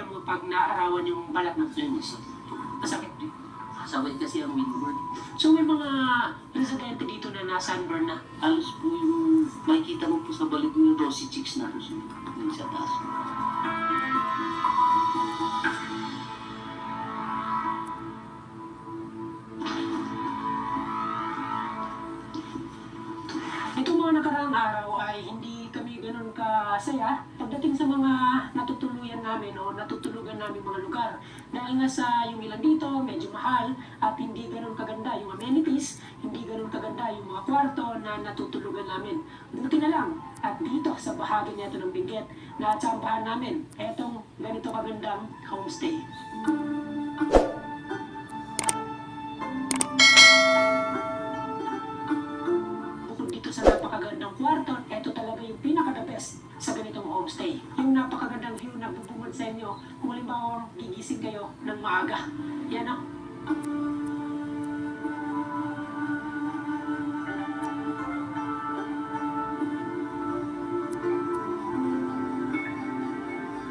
mo pag naarawan yung balat ng flames? Masakit din. Sabay kasi ang windward. So may mga residente dito na na-sunburn na. Halos po yung makikita mo po sa balik ng rosy cheeks na yung sa taas. Itong mga nakaraang araw ay hindi kami ganun kasaya pagdating sa mga natutuluyan namin o natutulugan namin mga lugar. Dahil nga sa yung ilan dito, medyo mahal at hindi ganun kaganda yung amenities, hindi ganun kaganda yung mga kwarto na natutulugan namin. Buti na lang at dito sa bahagi nito ng Benguet na tsambahan namin, etong ganito kagandang homestay. Sa napakagandang kwarto, ito talaga yung pinaka-the best sa ganitong homestay. Yung napakagandang view na bubungad sa inyo kung halimbawa gigising kayo ng maaga. Yan o.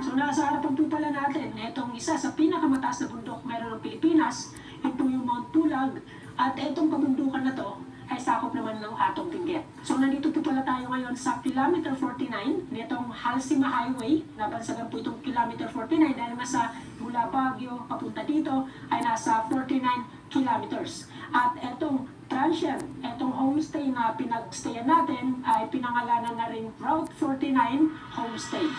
So nasa harapan po pala natin, itong isa sa pinakamataas na bundok meron ng Pilipinas, ito yung Mount Pulag, at itong kabundukan na to ay sakop naman ng Atong Benguet. So nandito po pala tayo ngayon sa kilometer 49 nitong Halsima Highway. Nabansagan po itong kilometer 49 dahil nasa mula Baguio papunta dito ay nasa 49 kilometers. At etong transient, etong homestay na pinagstayan natin ay pinangalanan na rin Route 49 Homestay.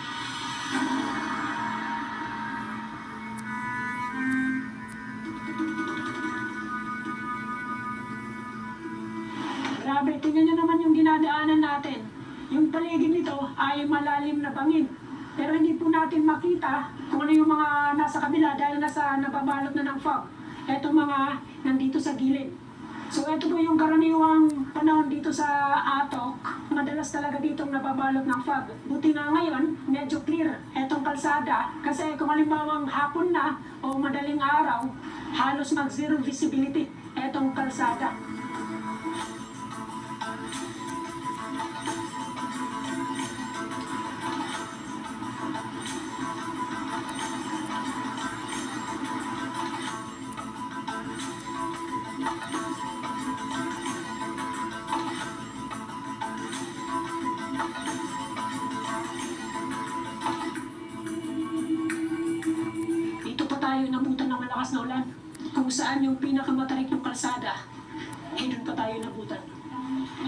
Grabe, tingnan nyo naman yung dinadaanan natin. Yung paligid nito ay malalim na bangin. Pero hindi po natin makita kung ano yung mga nasa kabila dahil nasa nababalot na ng fog. Eto mga nandito sa gilid. So ito po yung karaniwang panahon dito sa Atok. Madalas talaga ditong nababalot ng fog. Buti nga ngayon, medyo clear etong kalsada. Kasi kung halimbawang hapon na o madaling araw, halos mag-zero visibility etong kalsada. Nabutan ng malakas na ulan. Kung saan yung pinakamatarik yung kalsada, doon pa tayo nabutan.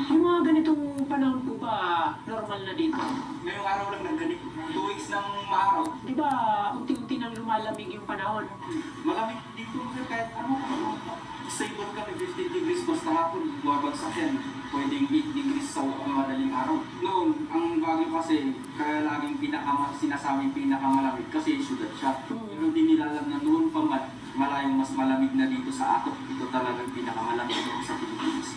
Yung mga ganitong panahon po ba normal na dito? Ngayong araw lang ng ganito. 2 weeks ng maaraw. Di ba unti-unti nang lumalamig yung panahon? Malamig dito kahit ano. Stable ka, 15 degrees basta hapon. Buwabagsak yan. Pwedeng 8 degrees sa madaling araw. Noon, ang Baguio kasi, kaya laging sinasabing pinakamalamig kasi syudad siya. Pero hindi nila alam na noon pa malayong mas malamig na dito sa Atok. Ito talagang pinakamalamig sa Pilipinas.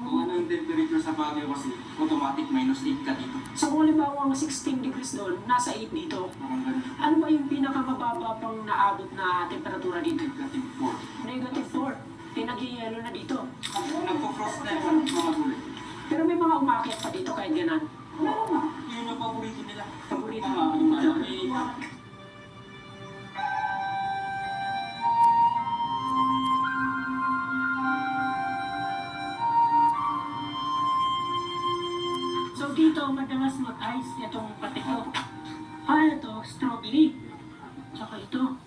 Kung ano yung temperature sa Baguio kasi, automatic -8 ka dito. So kung halimbawa ang 16 degrees doon, nasa 8 dito. Parang ganun. Ano ba yung pinakamababa pang naabot na temperatura dito? Negative 4. Negative 4. Nag-yelo na dito. Nagpo-frost na yung mga gulay. Pero may mga umakyat pa dito kahit ganan. Meron na. Yun yung paborito nila. Paborito. So dito madalas mag-ice itong patiko. Ito, strawberry. Tsaka ito.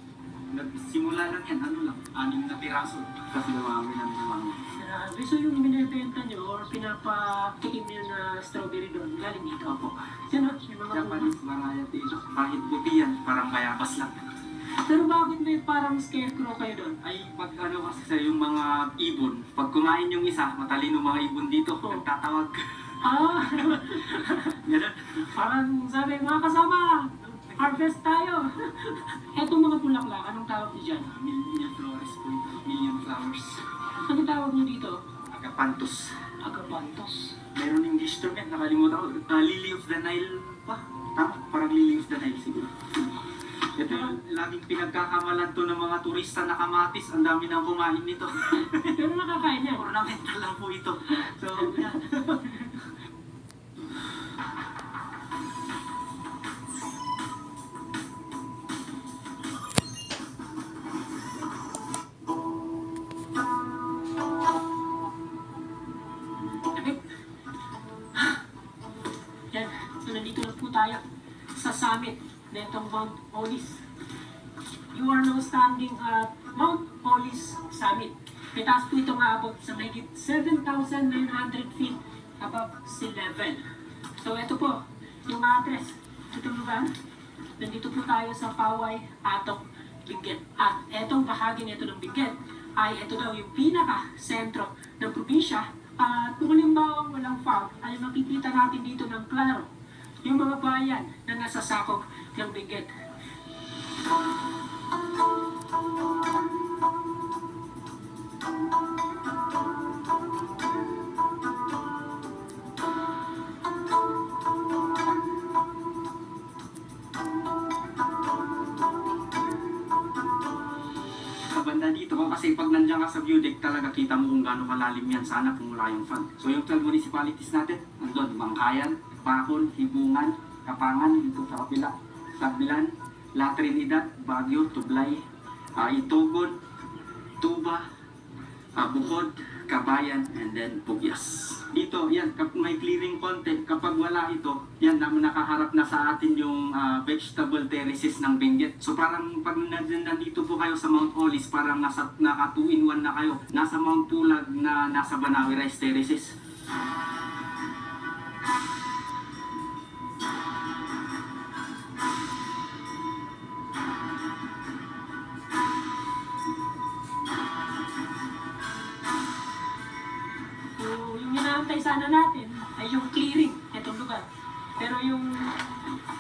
Nagsimula lang yan, 6 na piraso. Kasi dumami ng dumami. Grabe. So yung binibenta nyo or pinapatikim nyo na strawberry doon, galing dito po. Yan o, yung mga Japanese variety. Kahit puti yan, parang bayabas lang. Pero bakit may parang scarecrow kayo doon? Ay, pag ano kasi sa yung mga ibon, pag kumain yung isa, matalino mga ibon dito, nagtatawag. Ah! Ganun. Parang sabi, mga kasama, harvest tayo. Etong mga bulaklak, anong tawag niyo dyan? Million flowers po ito. Million flowers. Anong tawag niyo dito? Agapanthus. Agapanthus. Meron yung instrument, nakalimutan ko. Lily of the Nile pa. Tama, parang Lily of the Nile siguro. Ito yung laging pinagkakamalan to ng mga turista na kamatis. Ang dami nang kumain nito. Pero nakakain yan. Ornamental lang po ito. So, yan. itong Mount Olis. You are now standing at Mount Olis Summit. May taas po ito maabot sa mahigit 7,900 feet above sea level. So ito po, yung address. Itong lugar, nandito po tayo sa Paway, Atok, Benguet. At etong bahagi nito ng Benguet ay ito daw yung pinaka-sentro ng probinsya. At kung halimbawa walang fog, ay makikita natin dito ng klaro yung mga bayan na nasa sakop ng Benguet. Banda dito kasi pag nandiyan ka sa view deck talaga kita mo kung gaano kalalim yan, sana kung wala yung fog. So yung 12 municipalities natin, nandun, Mangkayan, Bacol, Hibungan, Kapangan, dito sa kapila, Tagbilan, La Trinidad, Baguio, Tublay, Itugon, Tuba, Bukod, Kabayan, and then Pugyas. Dito, yan, may clearing konti. Kapag wala ito, yan, nakaharap na sa atin yung vegetable terraces ng Benguet. So parang pag nandito po kayo sa Mount Olis, parang naka 2-in-1 na kayo. Nasa Mount Pulag na nasa Banawi Rice Terraces. Sana natin ay yung clearing itong lugar. Pero yung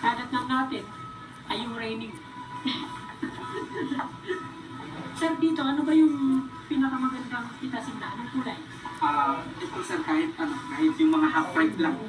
dadatnan natin ay yung raining. Sir, dito, ano ba yung pinakamagandang pitasin na? Anong kulay? Ito sir, kahit yung mga half-ripe lang.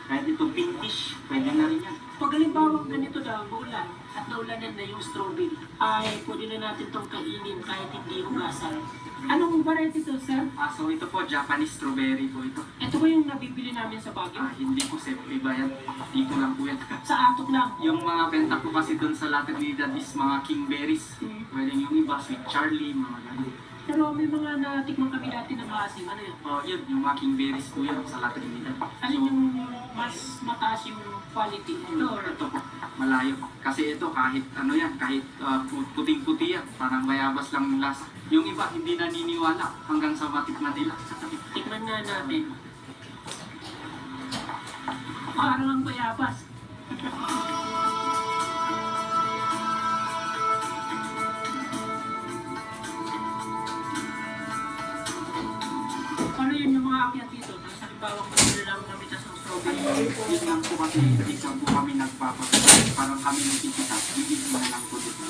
Kahit ito pinkish, pwede na rin yan. Pag halimbawa ganito daw, maulan at naulanan na yung strawberry, ay pwede na natin itong kainin kahit hindi hugasan. Anong variety ito, sir? So ito po, Japanese strawberry po ito. Ito ba yung nabibili namin sa Baguio? Hindi po sir, iba yan. Dito lang po yan. Sa Atok lang? Yung mga benta ko kasi doon sa La Trinidad is mga kingberries. Pwede yung iba, Sweet Charlie, mga ganyan. Pero may mga natikman kami dati na maasim. Ano yun? Yun, yung mga kingberries po yun sa La Trinidad. Alin yung mas mataas yung quality? Ito or Ito po, malayo. Kasi ito kahit ano yan, kahit puting-puti yan, parang bayabas lang yung lasa. Yung iba hindi naniniwala hanggang sa matikman nila. tikman nga natin. Parang ang bayabas. Ano yun yung mga akyat dito? Sa halimbawa kung sila lang namitas ng strawberry. Yun lang po kasi isa po kami nagpapasok. Parang kami nagkikita, bigit na lang po dito.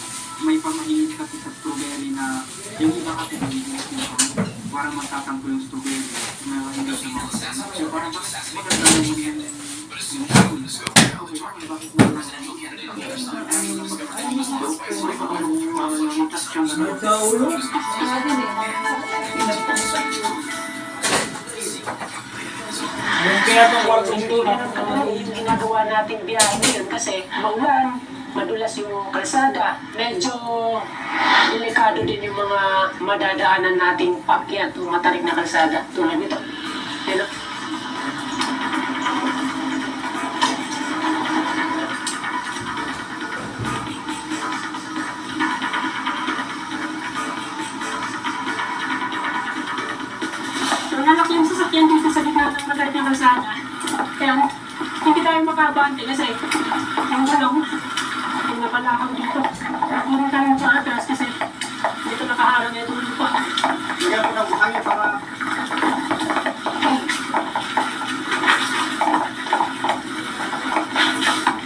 May pamahilig kasi sa strawberry na yung iba kasi parang magtatampo yung strawberry na hindi siya makasama. So parang mas maganda naman yung apple. Okay lang, bakit mo lang yung ginagawa nating biyahe ngayon kasi maulan, madulas yung kalsada, medyo delikado din yung mga madadaanan nating paakyat o matarik na kalsada tulad nito. Pero, nalaki yung sasakyan dito sa gitna ng matarik na kalsada. Kaya hindi tayo makabante kasi yung gulong, yung nabalakang dito. Hindi tayo makaatras kasi dito nakaharang na itong lupa. Kaya po na buhangin para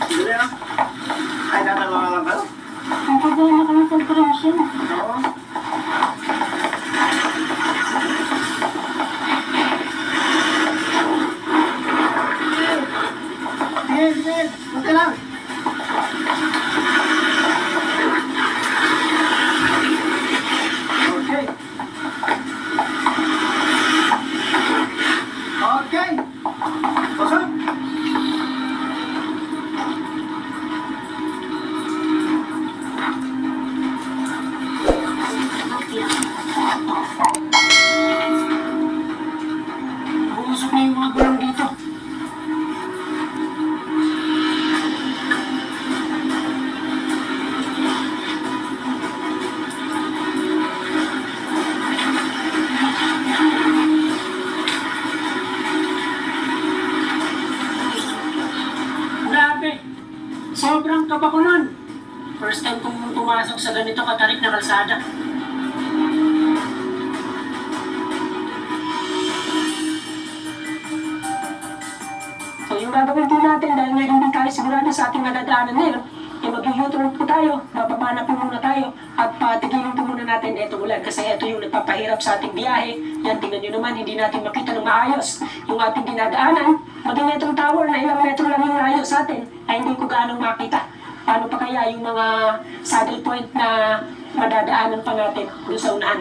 Dili na. Ay, natalawa lang kayo? Nakagawa na kami sa operasyon. Oo. Sige, huwag ka lang. Okay. Okay. Pasok. pumasok sa ganito katarik na kalsada. So yung gagawin po natin, dahil nga hindi tayo sigurado sa ating nadadaanan ngayon, mag-U-turn po tayo, bababa na po muna tayo, at patigilin po muna natin itong ulan kasi ito yung nagpapahirap sa ating biyahe. Yan, tingnan nyo naman, hindi natin makita ng maayos yung ating dinadaanan. Maging itong tower na ilang metro lang yung layo sa atin, ay hindi ko gaanong makita. Paano pa kaya yung mga saddle point na madadaanan pa natin doon sa unahan?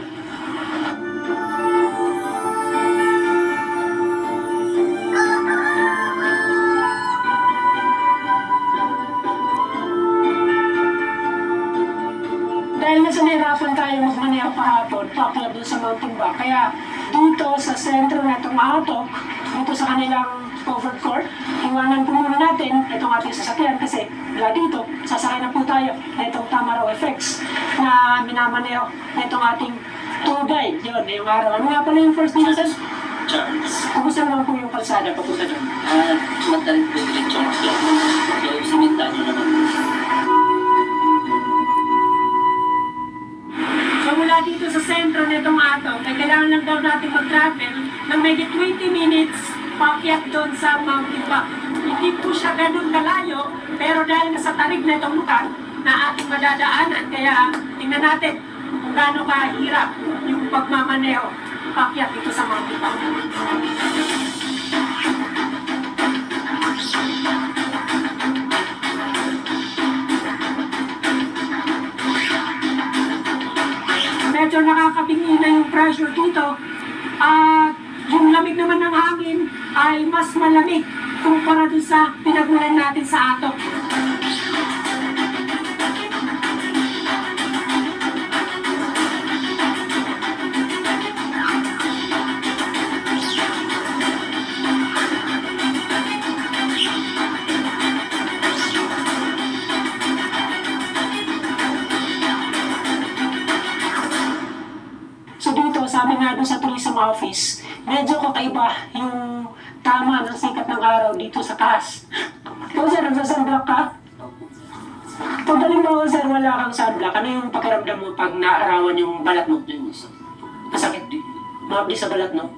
Dahil nasa nahirapan tayo magmaneho kahapon, pakyat doon sa mountain bike. Kaya dito sa sentro na itong atok, dito sa kanilang covered court, iwanan po muna natin itong ating sasakyan kasi mula dito, sasakay na po tayo na itong Tamaraw FX na minamaneho na itong ating tour guide. Yun, yung araw. Ano nga pala yung first dito, sir? Charles. Kumusta naman po yung kalsada papunta doon? Madaling po yung Charles. Yung simentado naman. So mula dito sa sentro nitong ato, ay kailangan lang daw natin mag-travel ng maybe 20 minutes paakyat doon sa Mount Timbak. Hindi po siya ganun kalayo, pero dahil nasa tarig na itong lugar na ating madadaanan, kaya tingnan natin kung gaano kahirap yung pagmamaneho paakyat dito sa Mount Timbak. Medyo nakakabingi na yung pressure dito at yung lamig naman ng hangin ay mas malamig kumpara dun sa pinagulan natin sa ato. So dito, sabi nga doon sa tourism office, medyo kakaiba yung tama ng sikat ng araw dito sa taas. Kung sir, nagsasunblock ka? Pag halimbawa sir, wala kang sunblock, ano yung pakiramdam mo pag naarawan yung balat mo? Masakit? Mabli sa balat, no?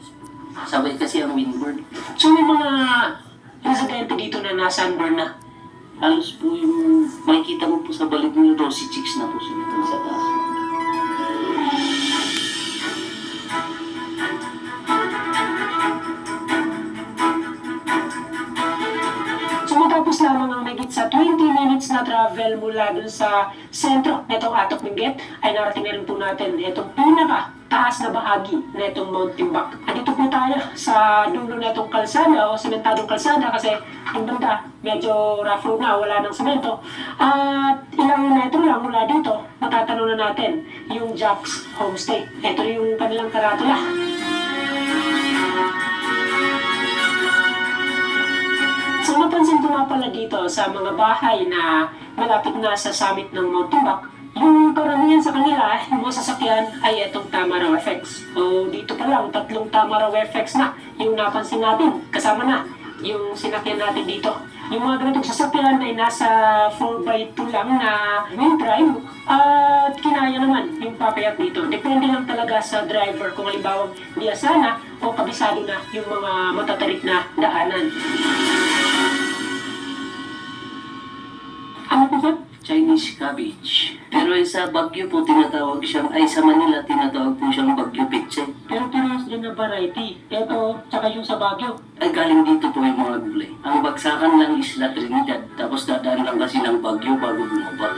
Sabay kasi ang windburn. So may mga residente dito na na-sunburn na. Halos po yung makikita mo po sa balik ng Rosy Chicks na po sumitan sa taas. Tapos lamang ang megit sa 20 minutes na travel mula dun sa sentro netong Atok Benguet ay narating na rin po natin itong pinaka taas na bahagi na itong Mount Timbak. Andito po tayo sa dulo na itong kalsada o sementadong kalsada kasi yung banda medyo rough road na, wala ng semento. At ilang metro lang mula dito, matatanong na natin yung Jack's Homestay. Ito yung kanilang karatula. So napansin ko nga pala dito sa mga bahay na malapit na sa summit ng Mount Timbak, yung karamihan sa kanila, yung mga sasakyan ay itong Tamaraw FX. So dito pa lang, 3 Tamaraw FX na yung napansin natin. Kasama na yung sinakyan natin dito. Yung mga ganitong sasakyan ay nasa 4x2 lang na wheel drive at kinaya naman yung papayat dito. Depende lang talaga sa driver kung halimbawa biyasa na o kabisado na yung mga matatarik na daanan. Ano po ba? Chinese cabbage. Pero sa Baguio po tinatawag siyang, ay sa Manila tinatawag po siyang Baguio Pechay. Pero parehas din na variety. Ito, tsaka yung sa Baguio. Ay galing dito po yung mga gulay. Ang bagsakan lang is La Trinidad, tapos dadaan lang kasi ng Baguio bago bumaba.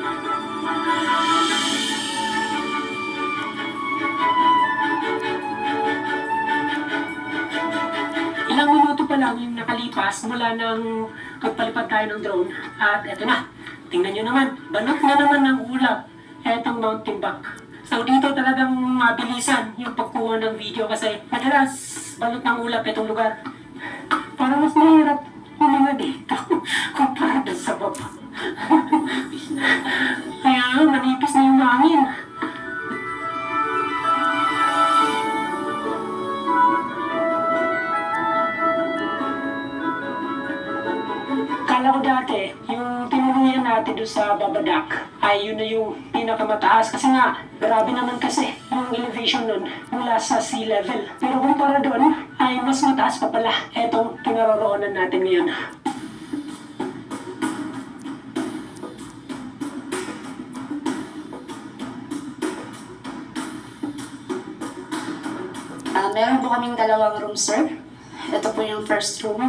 Ilang minuto pa lang yung nakalipas mula nang nagpalipad tayo ng drone. At eto na. Tingnan nyo naman, banat na naman ng ulap etong Mount Timbak. So dito talagang mabilisan yung pagkuha ng video kasi madalas balot ng ulap itong lugar. Parang mas mahirap huminga dito kumpara doon sa baba. Kaya manipis na yung hangin. Kala ko dati, yung tinuluyan natin doon sa Babadak, ay yun na yung pinakamataas. Kasi nga, grabe naman kasi yung elevation nun mula sa sea level. Pero kumpara doon, ay mas mataas pa pala etong pinaroroonan natin ngayon. Meron po kaming dalawang room, sir. Ito po yung first room.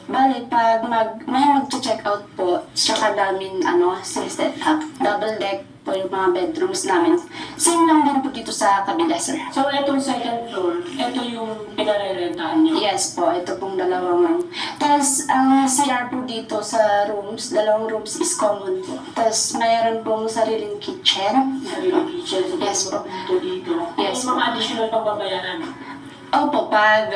Bale, pag may mag-check out po, tsaka namin, set up. Double deck po yung mga bedrooms namin. Same lang din po dito sa kabila, sir. So, etong second floor, ito yung pinarerentahan nyo. Yes po, ito pong dalawang room. Tapos, ang CR po dito sa rooms, dalawang rooms is common po. Tapos, mayroon pong sariling kitchen. Sariling kitchen. So, Yes po. Dito. Yes May mga additional pang babayaran. Opo, pag,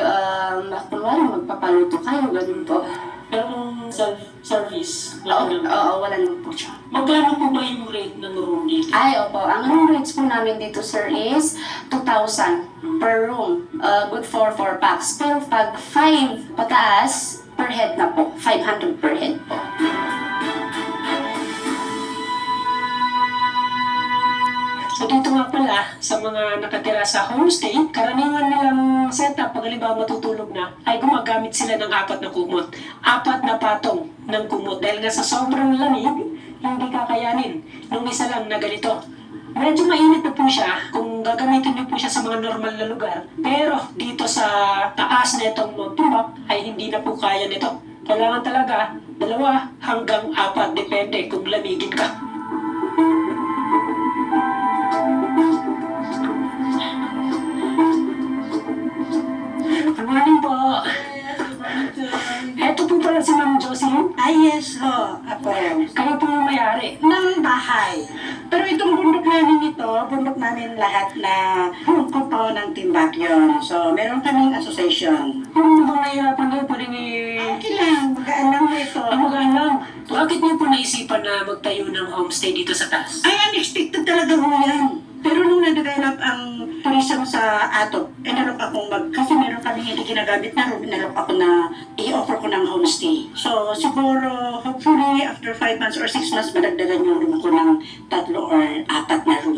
kunwari magpapaluto kayo, ganun po. Pero kung self-service, Oo, wala naman po siya. magkano po ba yung rate ng room dito? Ay, opo. Ang room rates po namin dito, sir, is 2,000 per room. Good for 4 packs. Pero pag 5 pataas, per head na po. 500 per head po. So dito nga pala, sa mga nakatira sa homestay, karaniwan nilang setup, pag halimbawa matutulog na, ay gumagamit sila ng 4 na kumot. 4 na patong ng kumot. Dahil nga sa sobrang lamig, hindi kakayanin nung isa lang na ganito. Medyo mainit na po siya kung gagamitin niyo po siya sa mga normal na lugar. Pero dito sa taas na itong Montubak ay hindi na po kaya nito. Kailangan talaga 2 hanggang 4, depende kung lamigin ka. Good morning po. Ito po pala si Ma'am Jocelyn. Ay, yes ho. Ako. Kayo po yung may-ari. Ng bahay. Pero itong bundok namin ito, bundok namin lahat na home ko po ng Team Backyard. So, meron kaming association. Kung bang nahihirapan kayo, pwedeng Okay lang, magaan lang ho ito. magaan lang. Bakit niyo po naisipan na magtayo ng homestay dito sa taas? Ay, unexpected talaga ho yan. Pero nung na-develop ang tourism sa ato, inalok akong kasi meron kami hindi ginagamit na room, inalok ako na i-offer ko ng homestay. So, siguro, hopefully, after 5 months or 6 months, madagdagan yung room ko ng 3 or 4 na room.